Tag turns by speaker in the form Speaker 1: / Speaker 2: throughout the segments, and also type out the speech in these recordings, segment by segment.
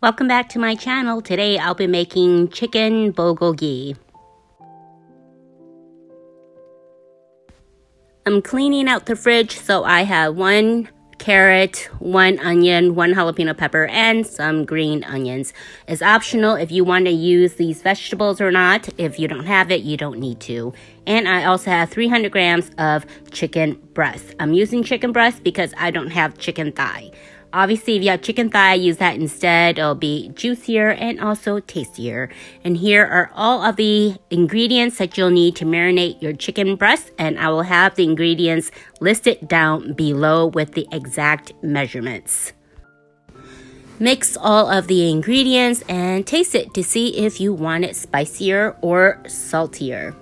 Speaker 1: Welcome back to my channel. Today I'll be making chicken bulgogi. I'm cleaning out the fridge, so I have 1 carrot, 1 onion, 1 jalapeno pepper, and some green onions. It's optional if you want to use these vegetables or not. If you don't have it, you don't need to. And I also have 300 grams of chicken breast. I'm using chicken breast because I don't have chicken thigh. Obviously, if you have chicken thigh, use that instead. It'll be juicier and also tastier. And here are all of the ingredients that you'll need to marinate your chicken breast. And I will have the ingredients listed down below with the exact measurements. Mix all of the ingredients and taste it to see if you want it spicier or saltier.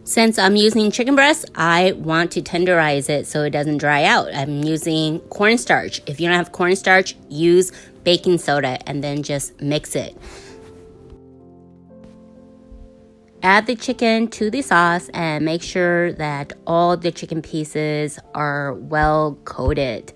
Speaker 1: Since I'm using chicken breast, I want to tenderize it so it doesn't dry out. I'm using cornstarch. If you don't have cornstarch, use baking soda and then just mix it. Add the chicken to the sauce and make sure that all the chicken pieces are well coated.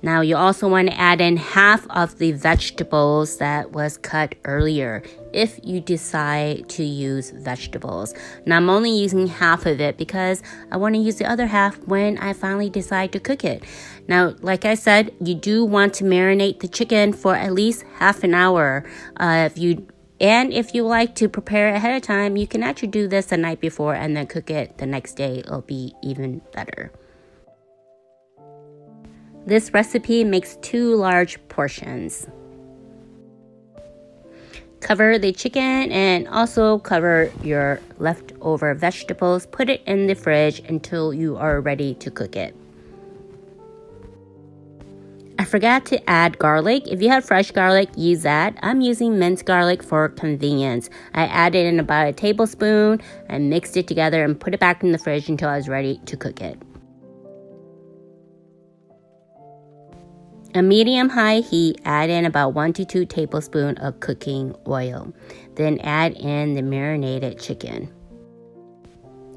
Speaker 1: Now you also want to add in half of the vegetables that was cut earlier if you decide to use vegetables. Now I'm only using half of it because I want to use the other half when I finally decide to cook it. Now, like I said, you do want to marinate the chicken for at least half an hour. If you like to prepare it ahead of time, you can actually do this the night before and then cook it the next day. It'll be even better. This recipe makes 2 large portions. Cover the chicken and also cover your leftover vegetables. Put it in the fridge until you are ready to cook it. I forgot to add garlic. If you have fresh garlic, use that. I'm using minced garlic for convenience. I added in about a tablespoon and mixed it together and put it back in the fridge until I was ready to cook it. A medium-high heat, add in about 1 to 2 tablespoons of cooking oil. Then add in the marinated chicken.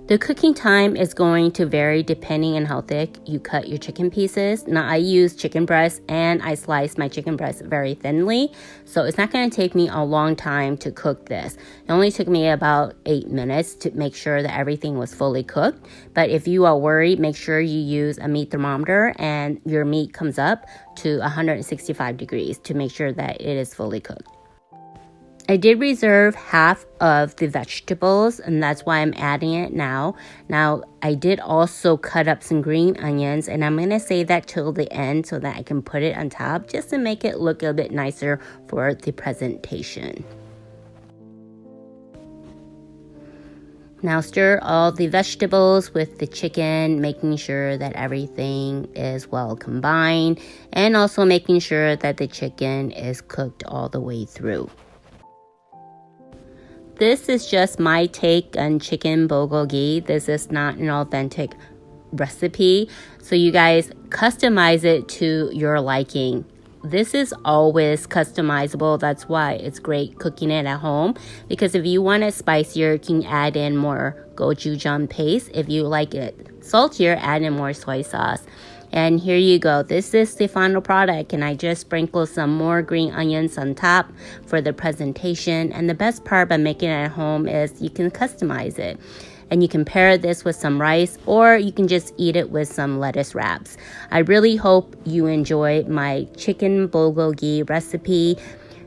Speaker 1: The cooking time is going to vary depending on how thick you cut your chicken pieces. Now I use chicken breast and I slice my chicken breast very thinly. So it's not going to take me a long time to cook this. It only took me about 8 minutes to make sure that everything was fully cooked. But if you are worried, make sure you use a meat thermometer and your meat comes up to 165 degrees to make sure that it is fully cooked. I did reserve half of the vegetables, and that's why I'm adding it now. Now, I did also cut up some green onions, and I'm going to save that till the end so that I can put it on top just to make it look a bit nicer for the presentation. Now, stir all the vegetables with the chicken, making sure that everything is well combined, and also making sure that the chicken is cooked all the way through. This is just my take on chicken bulgogi. This is not an authentic recipe, so you guys customize it to your liking. This is always customizable. That's why it's great cooking it at home, because if you want it spicier, you can add in more gochujang paste. If you like it saltier, add in more soy sauce. And here you go. This is the final product, and I just sprinkled some more green onions on top for the presentation. And the best part about making it at home is you can customize it. And you can pair this with some rice, or you can just eat it with some lettuce wraps. I really hope you enjoy my chicken bulgogi recipe.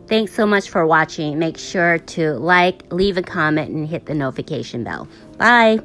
Speaker 1: Thanks so much for watching. Make sure to like, leave a comment, and hit the notification bell. Bye!